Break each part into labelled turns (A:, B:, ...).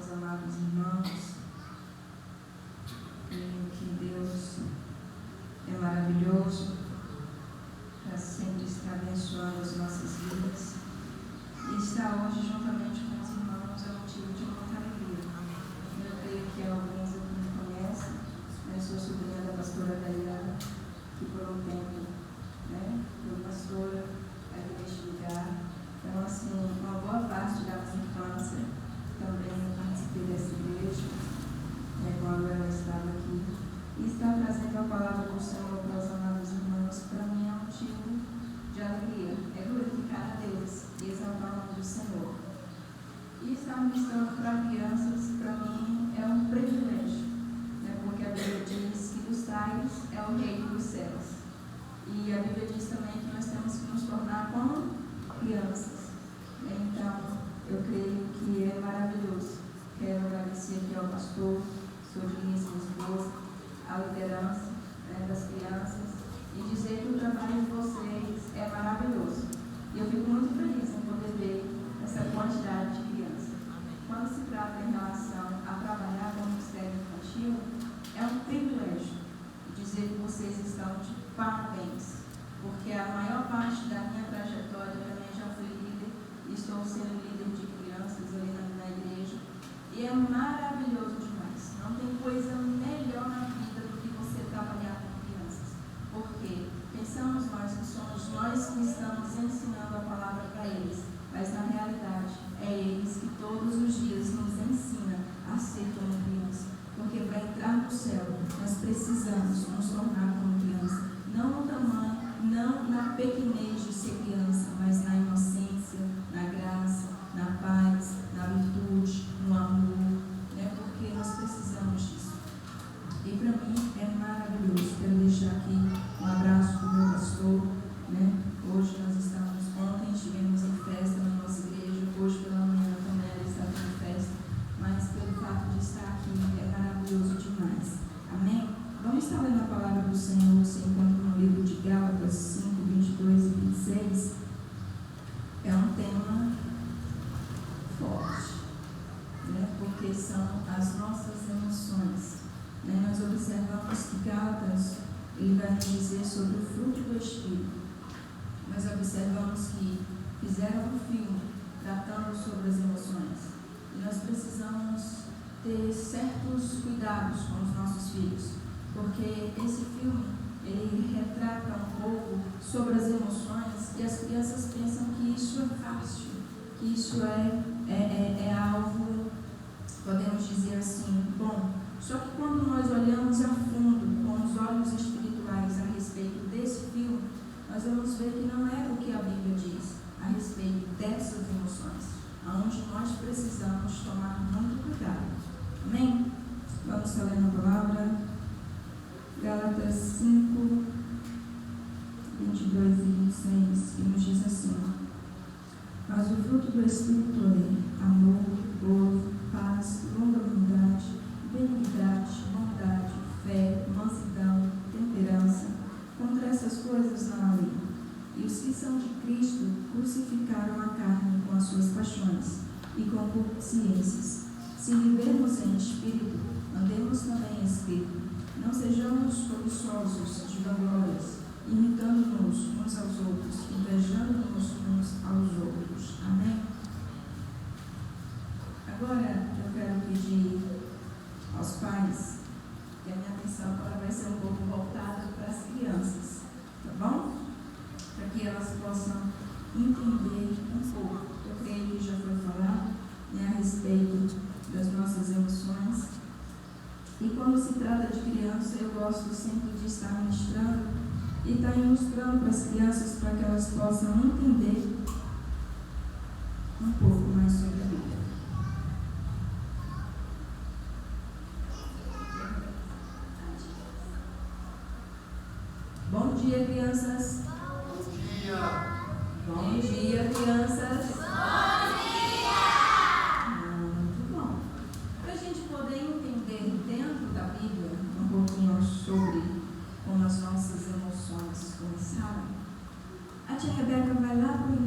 A: meus amados irmãos. Creio que Deus é maravilhoso para sempre estar abençoando as nossas vidas. E estar hoje juntamente com os irmãos é motivo de muita alegria. Eu creio que alguns aqui me conhecem, né? Sou sobrinha da pastora Dayana, que por um tempo, né, foi pastora aqui neste lugar. Então, assim, uma boa parte da nossa infância também eu participei dessa igreja, né, quando ela estava aqui. E estar trazendo a palavra do Senhor para os amados irmãos, para mim é um motivo de alegria, é glorificar a Deus e exaltar o nome do Senhor. E estar ministrando para crianças, para mim, é um privilégio, né, porque a Bíblia diz que dos tais é o reino dos céus. E a Bíblia diz também que nós temos que nos tornar como crianças. Então, eu creio que é maravilhoso. Quero agradecer aqui ao pastor, sou Denise, minha esposa, a liderança, né, das crianças, e dizer que o trabalho de vocês é maravilhoso. E eu fico muito feliz em poder ver essa quantidade de crianças. Quando se trata em relação a trabalhar com o Ministério Infantil, é um privilégio dizer que vocês estão de parabéns, porque a maior parte da minha trajetória também já fui líder, e estou sendo líder de crianças ali na igreja, e é maravilhoso demais. Não tem coisa melhor na vida do que você trabalhar com crianças, porque pensamos nós que somos nós que estamos ensinando a palavra para eles, mas na realidade é eles que todos os dias nos ensinam a ser como criança, porque para entrar no céu nós precisamos nos tornar como criança, não no tamanho, não na pequenez de ser criança, mas na inocência, na graça, na paz, na virtude, no amor, né? Porque nós precisamos disso. E para mim é maravilhoso. Quero deixar aqui um abraço para o meu pastor, né? Hoje nós estamos, ontem estivemos em festa na nossa igreja, hoje pela manhã também ela está em festa, mas pelo fato de estar aqui é maravilhoso demais. Amém? Vamos estar lendo a palavra do Senhor, se encontra no livro de Gálatas 5, 22 e 26. É um tema forte, né? Porque são as nossas emoções. Né? Nós observamos que Gálatas, ele vai nos dizer sobre o fruto do Espírito. Nós observamos que fizeram um filme tratando sobre as emoções. E nós precisamos ter certos cuidados com os nossos filhos, porque esse filme, ele retrata um pouco sobre as emoções e as crianças pensam que isso é fácil, que isso é algo, podemos dizer assim, bom. Só que quando nós olhamos a fundo, com os olhos espirituais, a respeito desse filme, nós vamos ver que não é o que a Bíblia diz a respeito dessas emoções, onde nós precisamos tomar muito cuidado. Amém? Vamos estar lendo a palavra. Gálatas 5, 22 e 26, que nos diz assim: mas o fruto do Espírito é amor, gozo, paz, longanimidade, benignidade, bondade, fé, mansidão, temperança. Contra essas coisas não há lei. E os que são de Cristo crucificaram a carne com as suas paixões e concupiscências. Se vivermos em espírito, andemos também em espírito. Não sejamos cobiçosos de vanglórias, imitando-nos uns aos outros, invejando-nos uns aos outros. Amém? Agora eu quero pedir aos pais que a minha atenção agora vai ser um pouco voltada para as crianças, tá bom? Para que elas possam entender um pouco. Eu creio que já foi falado, né, a respeito das nossas emoções. E quando se trata de criança, eu gosto sempre de estar ministrando e estar ilustrando para as crianças para que elas possam entender um pouco mais sobre a Bíblia. Bom dia, crianças.
B: Bom dia.
A: Bom dia, crianças.
B: Bom dia.
A: Muito bom. Para a gente poder entender dentro da Bíblia um pouquinho sobre como as nossas emoções começaram, a tia Rebeca vai lá para o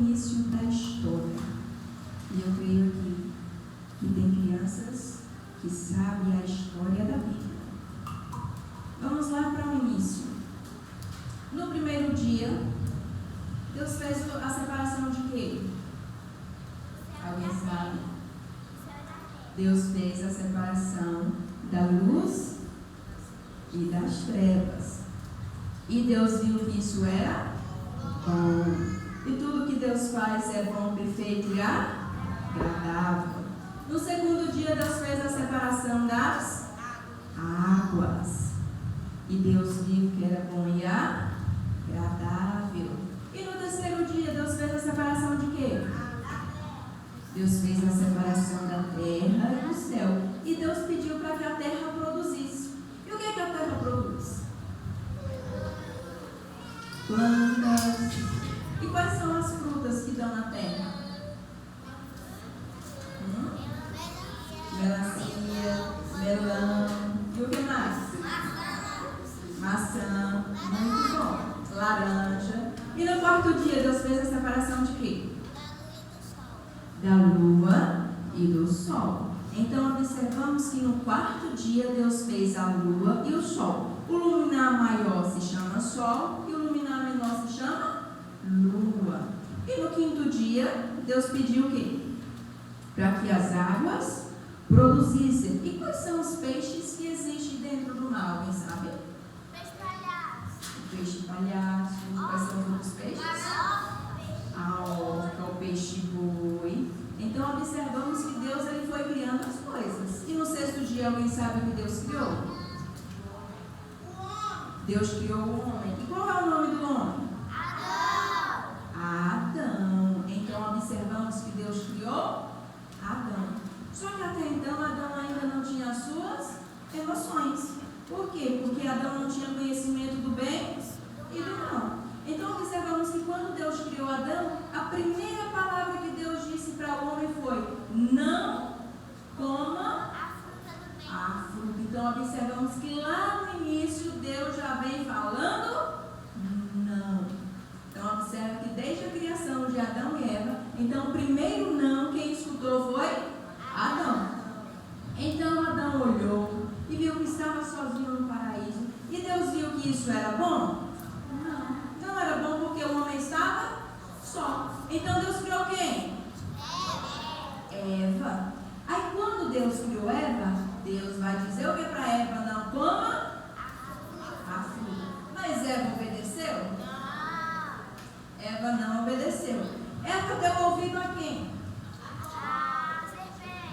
A: Deus fez a separação da luz e das trevas. E Deus viu que isso era bom. E tudo que Deus faz é bom, perfeito e agradável. No segundo dia, Deus fez a separação das águas. E Deus viu que era bom e agradável. E no terceiro dia, Deus fez a separação de quê? Deus fez a separação da terra e do céu. E Deus pediu para que a terra produzisse. E o que é que a terra produz? Plantas. E quais são as frutas que dão na terra? Melancia, melão. E o que mais? Maçã. Muito bom. Laranja. E no quarto dia, Deus fez a separação de quê? Da lua e do sol. Então observamos que no quarto dia Deus fez a lua e o sol. O luminar maior se chama sol e o luminar menor se chama lua. E no quinto dia Deus pediu o quê? Para que as águas produzissem. E quais são os peixes que existem dentro do mar? Alguém sabe?
B: Peixe palhaço.
A: O peixe palhaço. Quais são os outros peixes? A orca, o peixe boi. Então observamos que Deus ele foi criando as coisas. E no sexto dia alguém sabe o que Deus criou? Deus criou o homem. E qual é o nome do homem? Adão. Então observamos que Deus criou Adão. Só que até então Adão ainda não tinha as suas emoções. Por quê? Porque Adão não tinha conhecimento do bem e do mal. Então observamos que quando Deus criou Adão, a primeira palavra que Deus disse para o homem foi: não coma a fruta. Então observamos que lá no início Deus já vem falando não. Então observa que desde a criação de Adão e Eva, então o primeiro não quem escutou foi Adão. Então Adão olhou e viu que estava sozinho no paraíso. E Deus viu que isso era bom? Não era bom porque o homem estava só. Então Deus criou quem? Eva. Aí quando Deus criou Eva, Deus vai dizer o que para Eva? Não coma a fruta. Mas Eva obedeceu? Eva não obedeceu. Eva deu ouvido a quem?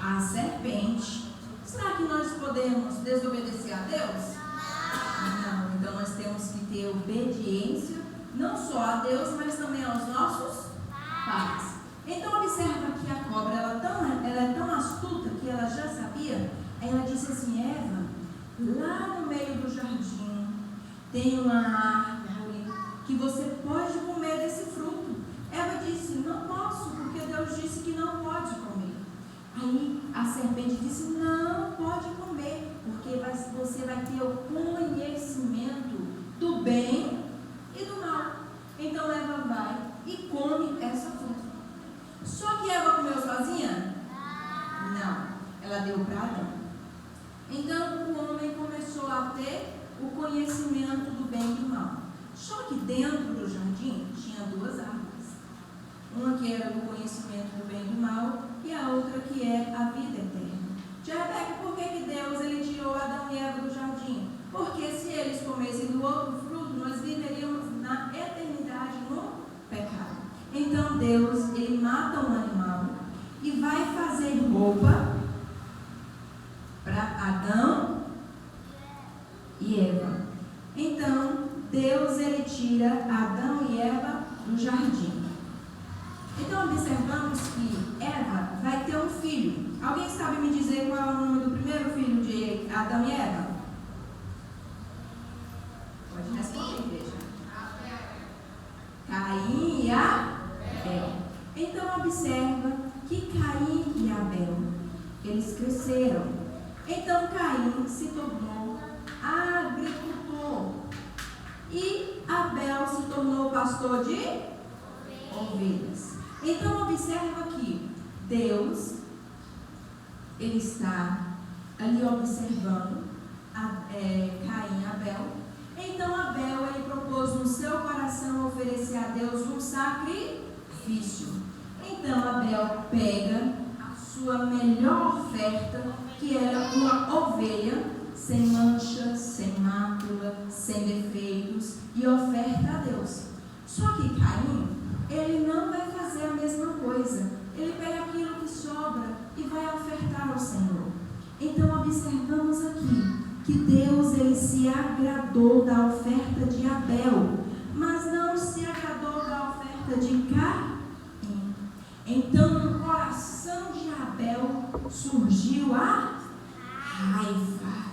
A: A serpente. Será que nós podemos desobedecer a Deus? Não. Então nós temos que ter obediência, não só a Deus, mas também aos nossos pais. Então observa que a cobra ela é tão astuta que ela já sabia. Aí ela disse assim: Eva, lá no meio do jardim tem uma árvore que você pode comer desse fruto. Eva disse: não posso, porque Deus disse que não pode comer. Aí a serpente disse: não pode comer, porque você vai ter o conhecimento do bem e do mal. Então Eva vai e come essa fruta. Só que Eva comeu sozinha? Não, ela deu para Adão. Então o homem começou a ter o conhecimento do bem e do mal. Só que dentro do jardim tinha duas árvores. Uma que era o conhecimento do bem e do mal e a outra que é a vida eterna. Rebeca, por que Deus ele tirou Adão e Eva do jardim? Porque se eles comessem do outro fruto, nós viveríamos na eternidade no pecado. Então Deus ele mata um animal e vai fazer roupa para Adão e Eva. Então Deus ele tira Adão e Eva do jardim. Então observamos que Eva vai ter um filho. Alguém sabe me dizer qual é o nome do primeiro filho de Adão e Eva? Pode responder, igreja. Caim e Abel. Então observa que Caim e Abel, eles cresceram. Então Caim se tornou agricultor e Abel se tornou pastor de ovelhas. Então observa que Deus ele está ali observando Caim e Abel. Então Abel ele propôs no seu coração oferecer a Deus um sacrifício. Então Abel pega a sua melhor oferta, que era uma ovelha sem mancha, sem mácula, sem defeitos, e oferta a Deus. Só que Caim, ele não vai fazer a mesma coisa. Ele pega aquilo que sobra e vai ofertar ao Senhor. Então observamos aqui que Deus, ele se agradou da oferta de Abel, mas não se agradou da oferta de Caim. Então no coração de Abel surgiu a raiva.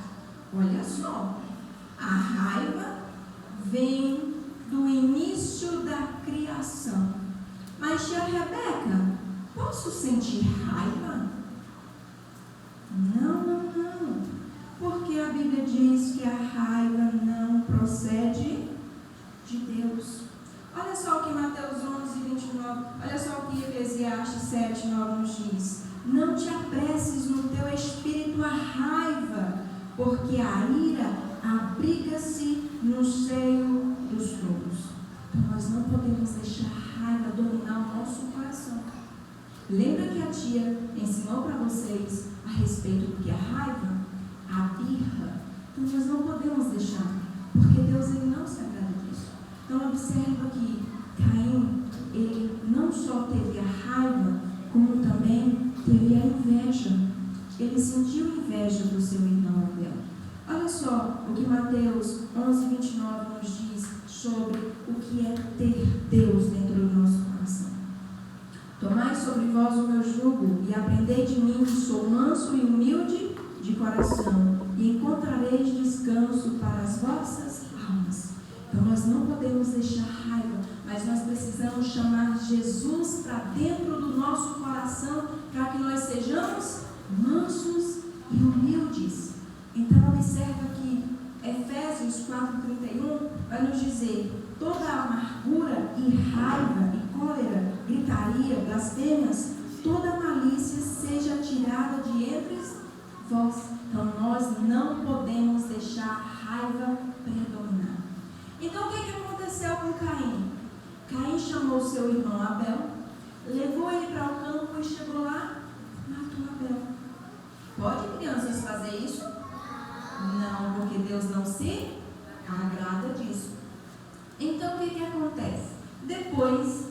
A: Olha só, a raiva vem do início da criação. Mas tia Rebeca, posso sentir raiva? Não. Porque a Bíblia diz que a raiva não procede de Deus. Olha só o que Mateus 11:29, olha só o que Eclesiastes 7:9 nos diz. Não te apresses no teu espírito a raiva, porque a ira abriga-se no seio dos touros. Então nós não podemos deixar a raiva dominar o nosso coração. Lembra que a tia ensinou para vocês a respeito do que é raiva? A birra. Então nós não podemos deixar, porque Deus, ele não se agrada disso. Então observa que Caim, ele não só teve a raiva, como também teve a inveja. Ele sentiu inveja do seu irmão Abel. Olha só o que Mateus 11:29 nos diz sobre o que é ter Deus dentro do nosso coração. Tomai sobre vós o meu jugo e aprendei de mim, que sou manso e humilde de coração, e encontrareis descanso para as vossas almas. Então nós não podemos deixar raiva, mas nós precisamos chamar Jesus para dentro do nosso coração, para que nós sejamos mansos e humildes. Então observa que Efésios 4:31 vai nos dizer: toda amargura e raiva e cólera, gritaria, blasfêmias, toda malícia seja tirada de entre vós. Então nós não podemos deixar a raiva predominar. Então o que aconteceu com Caim? Caim chamou seu irmão Abel, levou ele para o campo e chegou lá, matou Abel. Pode, crianças, fazer isso? Não, porque Deus não se agrada disso. Então o que acontece? Depois,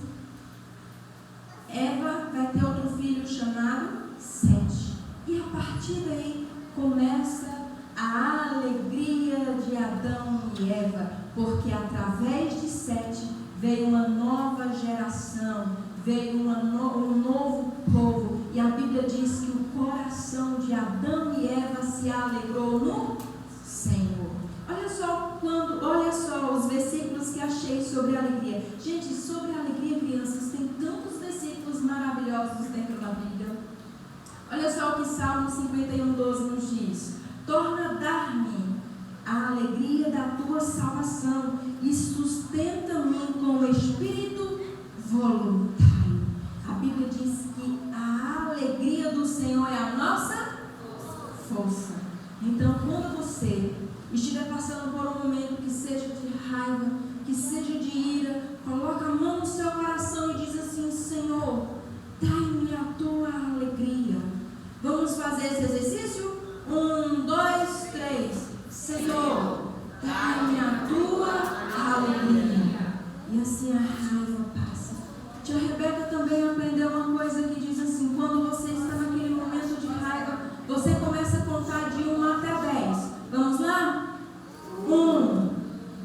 A: Eva vai ter outro filho chamado Sete. E a partir daí começa a alegria de Adão e Eva, porque através de Sete veio uma nova geração, veio um novo povo. E a Bíblia diz que o coração de Adão e Eva se alegrou no Senhor. Olha só os versículos que achei sobre a alegria. Gente, sobre a alegria, crianças, tem tantos versículos maravilhosos dentro da Bíblia. Olha só o que Salmo 51:12 nos diz: torna a dar-me a alegria da tua salvação e sustenta-me com o espírito voluntário. A Bíblia diz que a alegria do Senhor é a nossa força. Então, quando você estiver passando por um momento que seja de raiva, que seja de ira, coloca a mão no seu coração e diz assim: Senhor, dai-me a tua alegria. Vamos fazer esse exercício? 1, 2, 3. Senhor, dai-me a tua alegria. E assim a raiva passa. Tia Rebeca também aprendeu uma coisa que diz assim: quando você está naquele momento de raiva, você começa a contar de 1 até 10. Vamos lá? 1,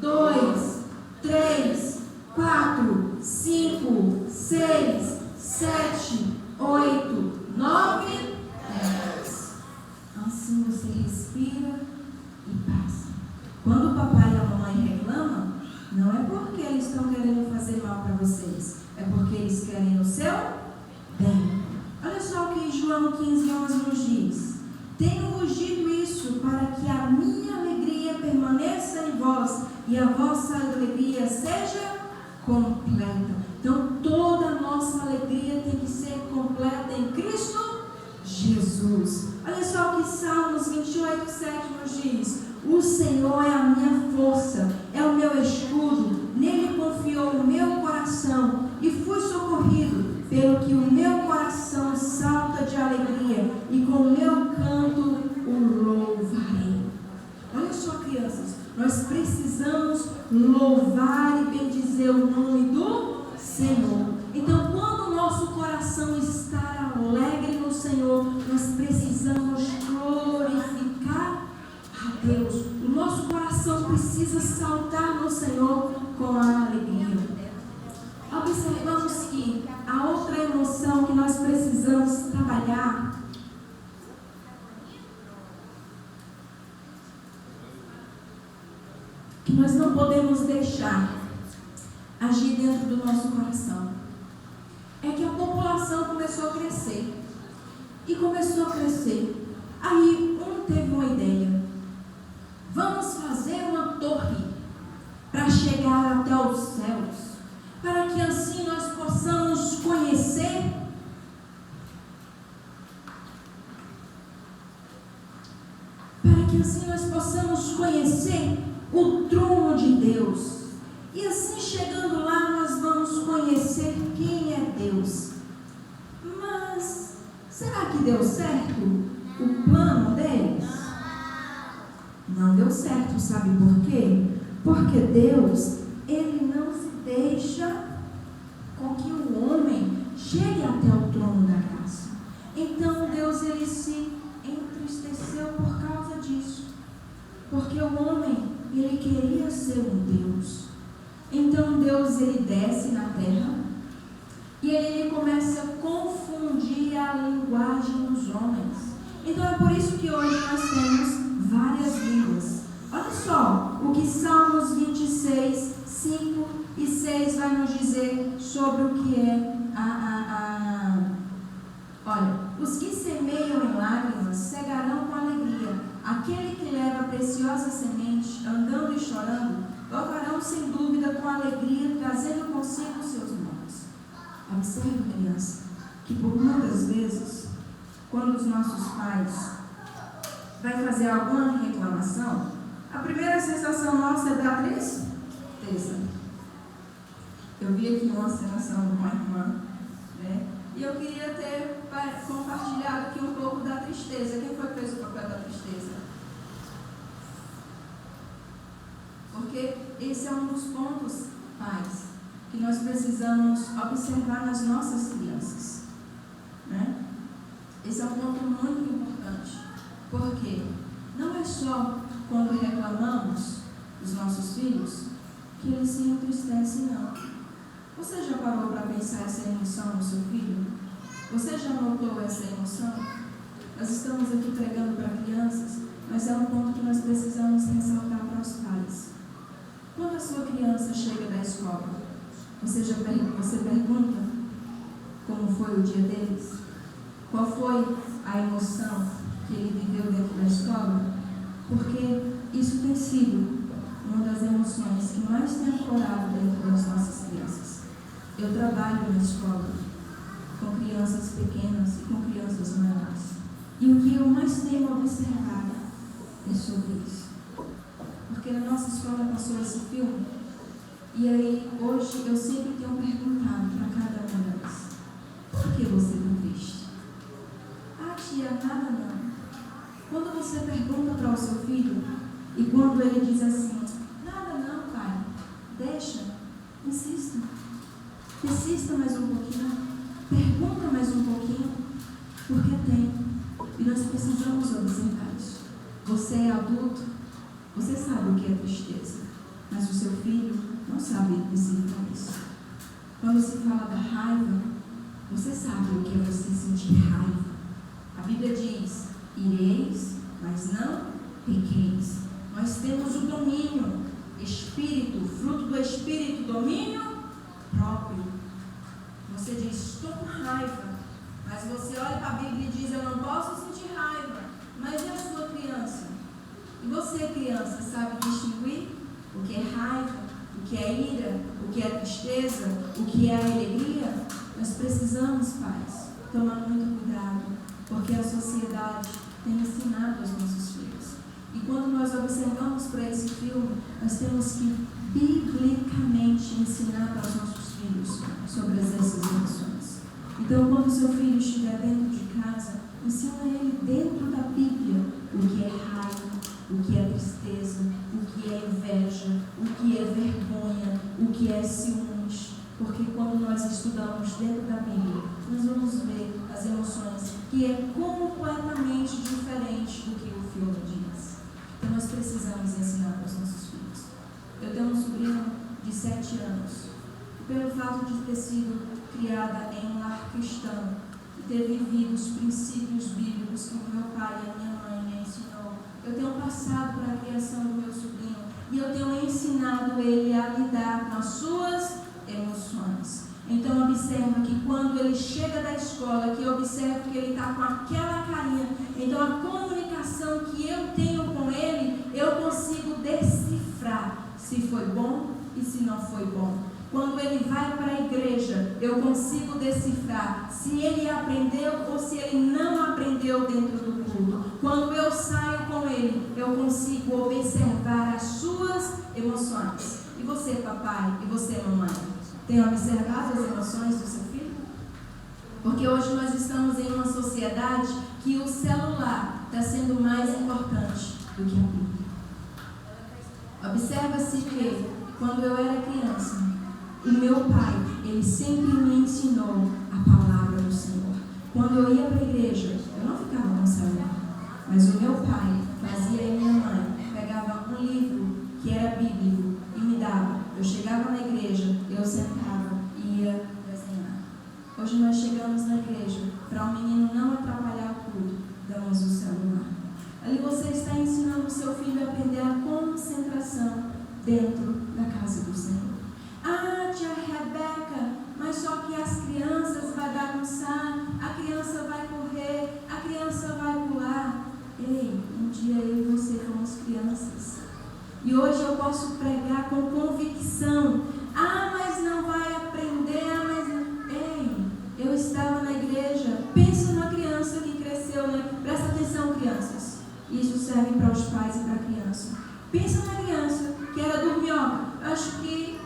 A: 2, 3, 4, 5, 6, 7, 8, 9, 10. Assim você respira e passa. Quando o papai e a mamãe reclamam, não é porque eles estão querendo fazer mal para vocês, é porque eles querem o seu bem. Olha só o que João 15:11 nos diz: tenho-vos dito isso para que a minha alegria permaneça em vós e a vossa alegria seja completa. Então toda a nossa alegria tem que ser completa em Cristo Jesus. Olha só o que Salmos 28:7 nos diz: o Senhor é a minha força, é o meu escudo, nele confiou o meu coração e fui socorrido, pelo que o meu coração salta de alegria
C: com o meu canto o louvarei. Olha só, crianças, nós precisamos louvar e bendizer o nome do Senhor. Então, quando o nosso coração está alegre no Senhor, nós precisamos glorificar a Deus. O nosso coração precisa saltar no Senhor com a alegria. Observamos que a outra emoção que nós precisamos trabalhar que nós não podemos deixar agir dentro do nosso coração é que a população começou a crescer. E começou a crescer. Aí um teve uma ideia. Vamos fazer uma torre para chegar até os céus, para que assim nós possamos conhecer o trono de Deus. E assim, chegando lá, nós vamos conhecer quem é Deus. Mas será que deu certo o plano deles? Não deu certo, sabe por quê? Porque Deus, Ele não se deixa com que o homem chegue até o trono da graça. Então Deus, Ele se entristeceu por causa disso. Porque o homem, ele queria ser um Deus. Então Deus, Ele desce na terra e Ele começa a confundir a linguagem dos homens. Então é por isso que hoje nós temos várias línguas. Olha só o que Salmos 26, 5 e 6 vai nos dizer sobre o que é Olha, os que semeiam em lágrimas cegarão com alegria. Aquele que leva a preciosa semente, andando e chorando, louvarão sem dúvida com alegria, trazendo consigo seus nomes. Observe, criança, que por muitas vezes, quando os nossos pais vai fazer alguma reclamação, a primeira sensação nossa é da tristeza. Eu vi aqui uma sensação de uma irmã, né? E eu queria ter compartilhado aqui um pouco da tristeza. Quem foi que fez o papel da tristeza? Porque esse é um dos pontos, pais, que nós precisamos observar nas nossas crianças, né? Esse é um ponto muito importante. Porque não é só quando reclamamos dos nossos filhos que eles se entristecem, não. Você já parou para pensar essa emoção no seu filho? Você já notou essa emoção? Nós estamos aqui pregando para crianças, mas é um ponto que nós precisamos ressaltar para os pais. Quando a sua criança chega da escola, você pergunta como foi o dia deles? Qual foi a emoção que ele viveu dentro da escola? Porque isso tem sido uma das emoções que mais tem aflorado dentro das nossas crianças. Eu trabalho na escola com crianças pequenas e com crianças maiores. E o que eu mais tenho observado é sobre isso. Porque na nossa escola passou esse filme. E aí, hoje, eu sempre tenho perguntado para cada uma delas: por que você está triste? Ah, tia, nada não. Quando você pergunta para o seu filho, e quando ele diz assim: nada não, pai, deixa, insista. Persista mais um pouquinho, pergunta mais um pouquinho, porque tem. E nós precisamos observar isso. Você é adulto, você sabe o que é tristeza, mas o seu filho não sabe decifrar isso. Quando se fala da raiva, você sabe o que é você sentir raiva. A Bíblia diz: ireis, mas não pequeis. Nós temos o domínio, espírito, fruto do espírito, domínio próprio. Você diz: estou com raiva, mas você olha para a Bíblia e diz: eu não posso sentir raiva. Mas e a sua criança? E você, criança, sabe distinguir o que é raiva, o que é ira, o que é tristeza, o que é alegria? Nós precisamos, pais, tomar muito cuidado, porque a sociedade tem ensinado aos nossos filhos. E quando nós observamos para esse filme, nós temos que biblicamente ensinar para os nossos filhos sobre essas emoções. E Então, quando o seu filho estiver dentro de casa, ensina ele dentro da Bíblia o que é raiva, o que é tristeza, o que é inveja, o que é vergonha, o que é ciúmes. Porque quando nós estudamos dentro da Bíblia, nós vamos ver as emoções que é completamente diferente do que o filme diz. Então nós precisamos ensinar para os nossos filhos. Eu tenho um sobrinho de 7 anos. Pelo fato de ter sido criada em um lar cristão, ter vivido os princípios bíblicos que o meu pai e a minha mãe me ensinou, eu tenho passado para a criação do meu sobrinho e eu tenho ensinado ele a lidar com as suas emoções. Então observa que quando ele chega da escola, que eu observo que ele está com aquela carinha, então a comunicação que eu tenho com ele, eu consigo decifrar se foi bom e se não foi bom. Quando ele vai para a igreja, eu consigo decifrar se ele aprendeu ou se ele não aprendeu dentro do culto. Quando eu saio com ele, eu consigo observar as suas emoções. E você, papai? E você, mamãe? Tem observado as emoções do seu filho? Porque hoje nós estamos em uma sociedade que o celular está sendo mais importante do que a Bíblia. Observa-se que, quando eu era criança, o meu pai, ele sempre me ensinou a palavra do Senhor. Quando eu ia para a igreja, eu não ficava com o celular, mas o meu pai fazia e minha mãe pegava um livro que era bíblico e me dava. Eu chegava na igreja, eu sentava e ia desenhar. Hoje nós chegamos na igreja, para o menino não atrapalhar o culto, damos o celular. Ali você está ensinando o seu filho a perder a concentração dentro da casa do Senhor. Ah, tia Rebeca, mas só que as crianças vão bagunçar, a criança vai correr, a criança vai pular. Ei, um dia eu e você fomos crianças. E hoje eu posso pregar com convicção. Ah, mas não vai aprender, mas não. Ei, eu estava na igreja. Pensa numa criança que cresceu, né? Presta atenção, crianças. Isso serve para os pais e para a criança. Pensa na criança que era dorminhoca. Acho que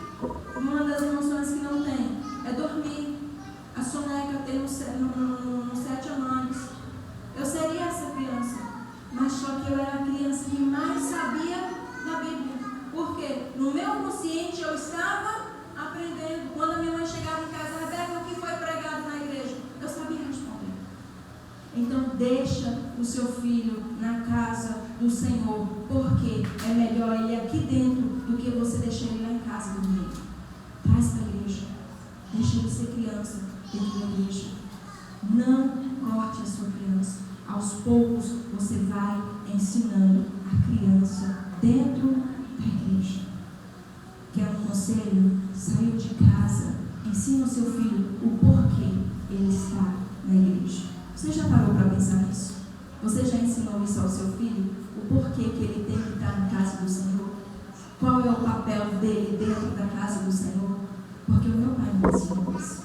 C: uma das emoções que não tem é dormir. A soneca tem uns 7 anos. Eu seria essa criança, mas só que eu era a criança que mais sabia da Bíblia. Por quê? No meu consciente eu estava aprendendo. Quando a minha mãe chegava em casa, Rebeca, o que foi pregado na igreja? Eu sabia responder. Então deixa o seu filho na casa do Senhor, porque é melhor ele aqui dentro do que você deixar ele lá em casa dormindo. Traz para a igreja. Deixa ele ser criança dentro da igreja. Não corte a sua criança. Aos poucos você vai ensinando a criança dentro da igreja. Quer um conselho? Saiu de casa. Ensina o seu filho o porquê ele está na igreja. Você já parou para pensar nisso? Você já ensinou isso ao seu filho? O porquê que ele tem que estar na casa do Senhor? Qual é o papel dele dentro da casa do Senhor? Porque o meu pai me ensinou isso.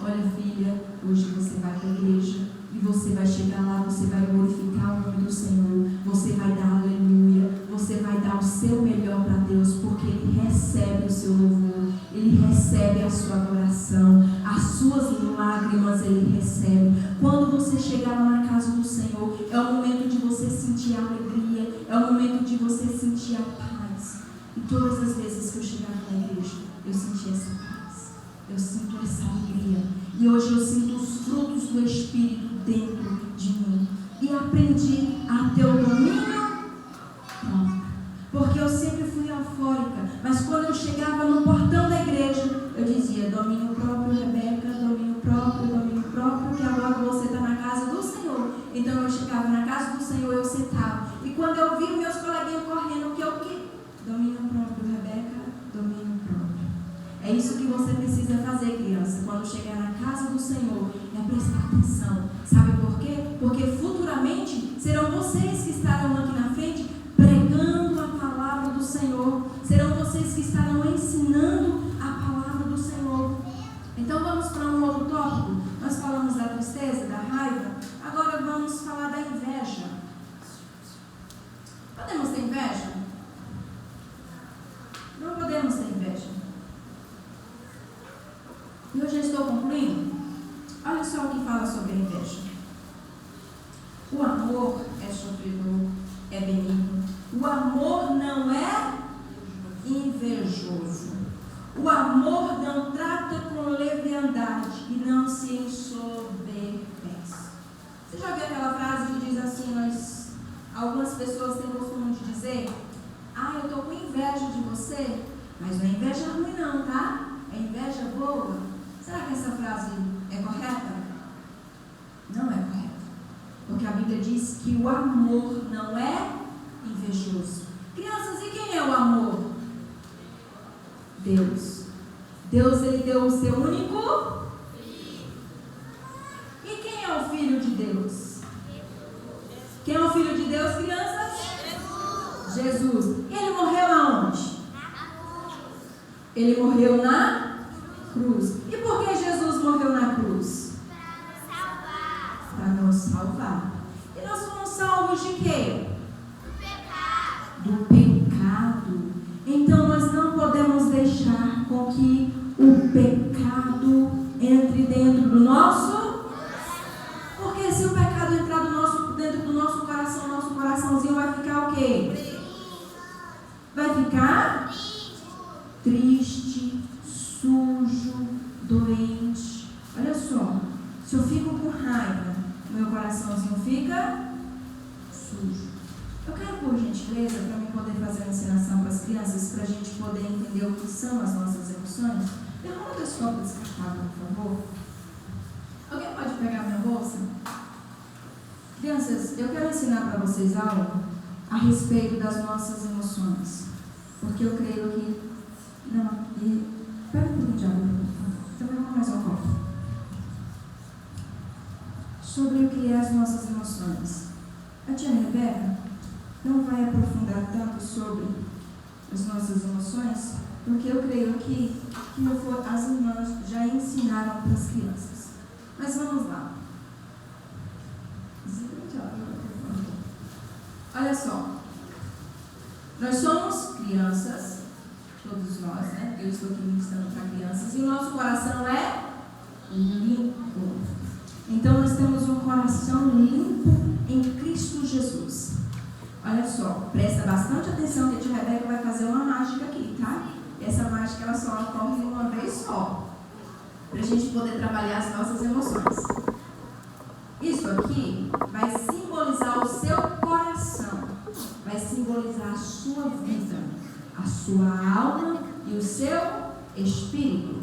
C: Olha, filha, hoje você vai para a igreja e você vai chegar lá, você vai glorificar o nome do Senhor, você vai dar aleluia, você vai dar o seu melhor para Deus, porque Ele recebe o seu louvor, Ele recebe a sua adoração, as suas lágrimas Ele recebe. Quando você chegar lá na casa do Senhor, é o momento de você sentir a alegria, é o momento de você sentir a paz. E todas as vezes que eu chegava na igreja, eu senti essa paz, eu sinto essa alegria. E hoje eu sinto os frutos do Espírito dentro de mim. E aprendi a ter o domínio próprio. Porque eu sempre fui eufórica, mas quando eu chegava no portão da igreja, eu dizia: domínio próprio, Rebeca, domínio próprio, que agora você está na casa do Senhor. Então eu chegava na casa do Senhor, eu sentava. E quando eu vi meus coleguinhas correndo, que eu que? Domínio próprio, Rebeca, domínio próprio. É isso que você precisa fazer, criança, quando chegar na casa do Senhor, é prestar atenção. Sabe por quê? Porque futuramente serão vocês que estarão aqui na frente pregando a palavra do Senhor. Serão vocês que estarão ensinando a palavra do Senhor. Então vamos para um outro tópico. Nós falamos da tristeza, da raiva. Agora vamos falar da inveja. Podemos ter inveja? Não podemos ter inveja. E eu já estou concluindo. Olha só só o que fala sobre a inveja. O amor é sofredor, é benigno. O amor não é invejoso. O amor não trata com leviandade e não se ensoberbece. Você já viu aquela frase que diz assim, algumas pessoas têm o costume de dizer: ah, eu estou com inveja de você, mas não é inveja ruim não, tá? É inveja boa. Será que essa frase é correta? Não é correta. Porque a Bíblia diz que o amor não é invejoso. Crianças, e quem é o amor? Deus. Deus, Ele deu o seu único Filho. E quem é o Filho de Deus? Quem é o Filho de Deus, crianças? Jesus. E Ele morreu aonde? Ele morreu na cruz. E por que Jesus morreu na cruz? Para nos salvar. E nós fomos salvos de quê? Do pecado. Então nós não podemos deixar com que o pecado entre dentro do nosso. Porque se o pecado entrar dentro do nosso coração, nosso coraçãozinho vai ficar o quê? Vai ficar triste, sujo, doente. Olha só, se eu fico com raiva, meu coraçãozinho fica sujo. Eu quero, por gentileza, para mim poder fazer a ensinação para as crianças, para a gente poder entender o que são as nossas emoções. Derrama dois copos descartáveis, por favor. Alguém pode pegar minha bolsa? Crianças, eu quero ensinar para vocês algo a respeito das nossas emoções. Porque eu creio que... Não, e... Pega um pouquinho de água, por favor. Então, vamos mais um copo. Sobre o que é as nossas emoções. A tia Rebeca não vai aprofundar tanto sobre as nossas emoções, porque eu creio que as irmãs já ensinaram para as crianças. Mas vamos lá. Olha só. Nós somos crianças, todos nós, né? Eu estou aqui ministrando para crianças, e o nosso coração é limpo. Então nós temos um coração limpo em Cristo Jesus. Olha só, presta bastante atenção que a tia Rebeca vai fazer uma mágica aqui, tá? Essa mágica ela só ocorre uma vez só, para a gente poder trabalhar as nossas emoções. Isso aqui vai simbolizar o seu coração, vai simbolizar a sua vida, a sua alma e o seu espírito.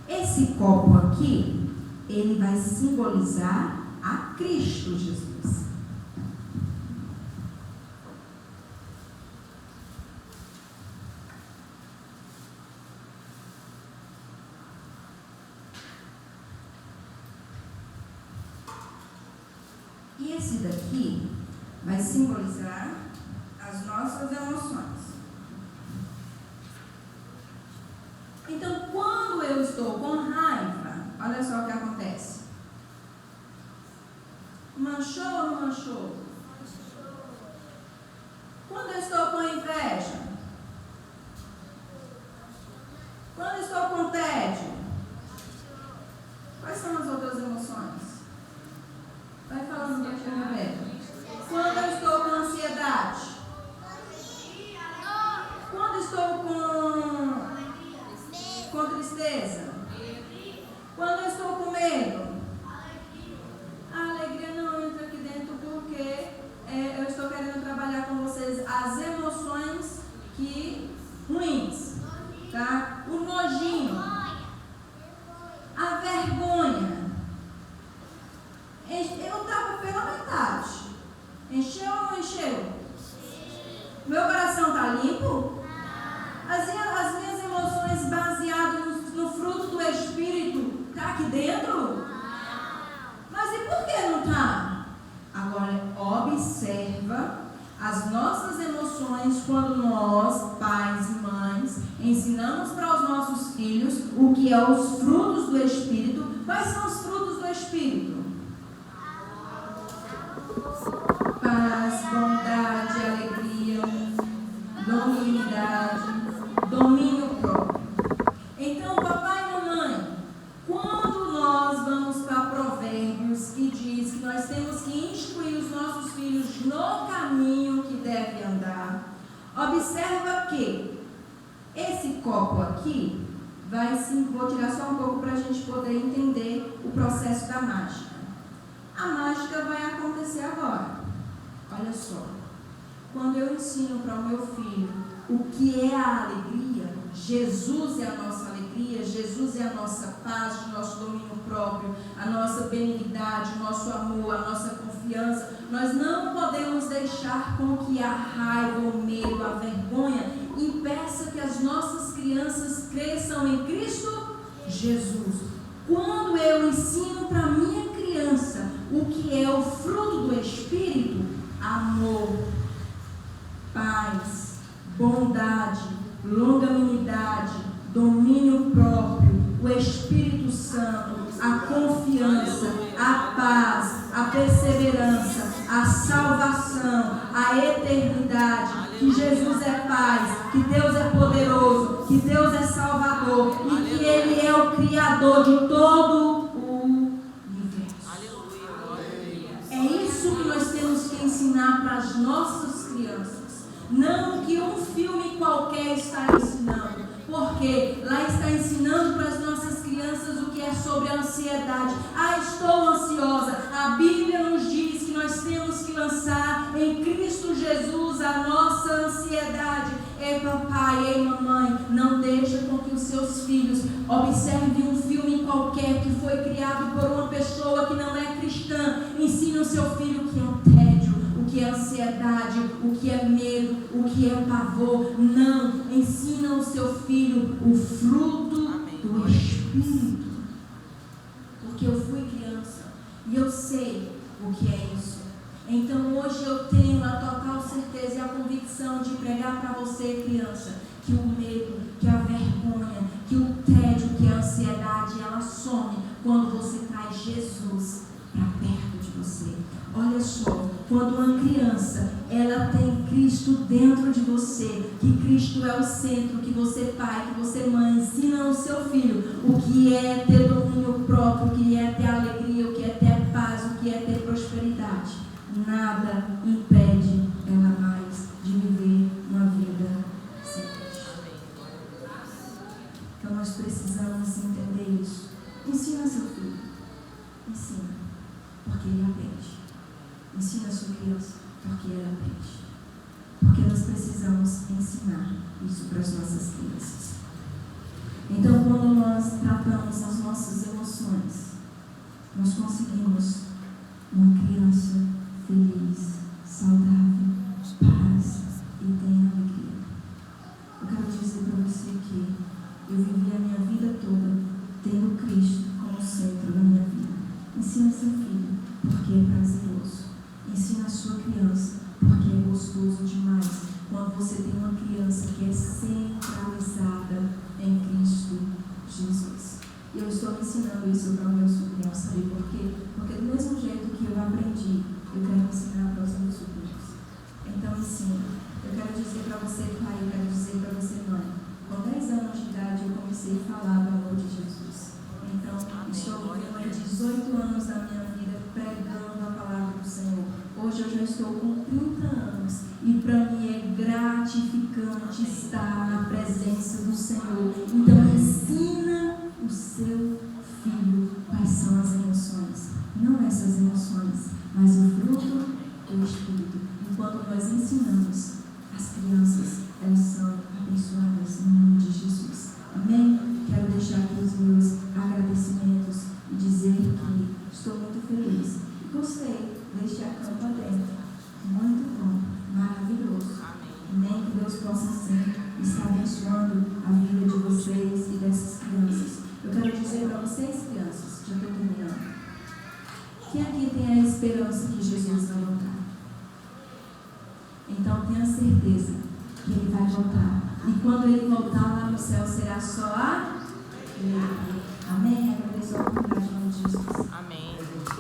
C: Esse copo aqui, ele vai simbolizar a Cristo Jesus. E esse daqui vai simbolizar as nossas emoções. Então, quando eu estou com raiva, olha só o que acontece. Manchou ou não manchou? Quando eu estou com inveja? Quando eu estou com tédio? Quais são as outras emoções? Vai falando que a tia Rebeca. Quando eu estou com ansiedade? Quando estou com tristeza? Quando eu estou com medo? A alegria não entra aqui dentro porque eu estou querendo trabalhar com vocês as emoções ruins, tá? O nojinho, a vergonha. Eu estava pela metade. Encheu ou não encheu? Meu coração está limpo? As minhas emoções baseadas no fruto do Espírito está aqui dentro? Mas e por que não está? Agora, observa as nossas emoções quando nós, pais e mães, ensinamos para os nossos filhos o que é os frutos do Espírito. Quais são os frutos do Espírito? Paz, bondade, alegria, longanimidade, domínio próprio. Então, papai e mamãe, quando nós vamos para Provérbios, copo aqui, vou tirar só um pouco para a gente poder entender o processo da mágica. A mágica vai acontecer agora. Olha só. Quando eu ensino para o meu filho o que é a alegria, Jesus é a nossa alegria, Jesus é a nossa paz, o nosso domínio próprio, a nossa benignidade, o nosso amor, a nossa confiança. Nós não podemos deixar com que a raiva, o medo, a vergonha impeça que as nossas crianças cresçam em Cristo Jesus. Quando eu ensino para minha criança o que é o fruto do Espírito, amor, paz, bondade, longanimidade, domínio próprio, o Espírito Santo, a confiança, a paz, a perseverança, a salvação, a eternidade, que Jesus é paz, que Deus é poderoso, que Deus é salvador e que Ele é o Criador de todo o universo. É isso que nós temos que ensinar para as nossas crianças. Não que um filme qualquer está ensinando, porque lá está ensinando para as nossas crianças o que é sobre a ansiedade. Estou ansiosa. A Bíblia nos diz que nós temos que lançar em Cristo Jesus a nossa ansiedade. Ei papai, ei mamãe, não deixa com que os seus filhos observem um filme qualquer que foi criado por uma pessoa que não é cristã. Ensine o seu filho o que é tédio, o que é ansiedade, o que é medo, o que é pavor. Não, ensina o seu filho o fruto do Espírito. Porque eu fui criança e eu sei o que é isso. Então hoje eu tenho a total certeza e a convicção de pregar para você, criança, que o medo, que a vergonha, que o tédio, que a ansiedade, ela some quando você traz Jesus para perto de você. Olha só, quando uma criança, ela tem Cristo dentro de você, que Cristo é o centro, que você pai, que você mãe, ensina ao seu filho o que é ter domínio próprio, o que é ter alegria, o que é ter paz, o que é ter prosperidade. Nada impede ela mais de viver uma vida simples. Então nós precisamos entender isso. Ensina seu filho. Ensina, porque ele aprende. Ensina a sua criança, porque ela aprende. Porque nós precisamos ensinar isso para as nossas crianças. Então, quando nós tratamos as nossas emoções, nós conseguimos uma criança feliz, saudável, paz e tem alegria. Eu quero dizer para você que eu vivi a minha vida toda tendo Cristo como centro da minha vida. Ensina seu filho, porque é prazeroso. Ensina a sua criança, porque é gostoso demais quando você tem uma criança que é centralizada em Cristo Jesus. E eu estou ensinando isso para o meu sobrinho, sabe por quê? Porque do mesmo jeito que eu aprendi, eu quero ensinar para os meus sobrinhos. Então ensina. Eu quero dizer para você, pai, eu quero dizer para você, mãe. Com 10 anos de idade eu comecei a falar do amor de Jesus. Então, estou vivendo 18 anos da minha vida pregando a palavra do Senhor. Hoje eu já estou com 30 anos e para mim é gratificante estar na presença do Senhor. Então, ensina o seu filho quais são as emoções. Não essas emoções, mas o fruto do Espírito. E quando nós ensinamos as crianças, elas são abençoadas no nome de Jesus. Amém? Quero deixar aqui os meus agradecimentos e dizer que estou muito feliz. Gostei deste acampo dentro. Muito bom, maravilhoso. Amém? Que Deus possa sempre estar abençoando a vida de vocês e dessas crianças. Eu quero dizer para vocês, crianças, já estou terminando. Quem aqui tem a esperança que Jesus vai voltar? Então tenha certeza que Ele vai voltar. E quando Ele voltar lá no céu, será só a Ele. Amém? Agradeço a oportunidade de Jesus.
D: Amém.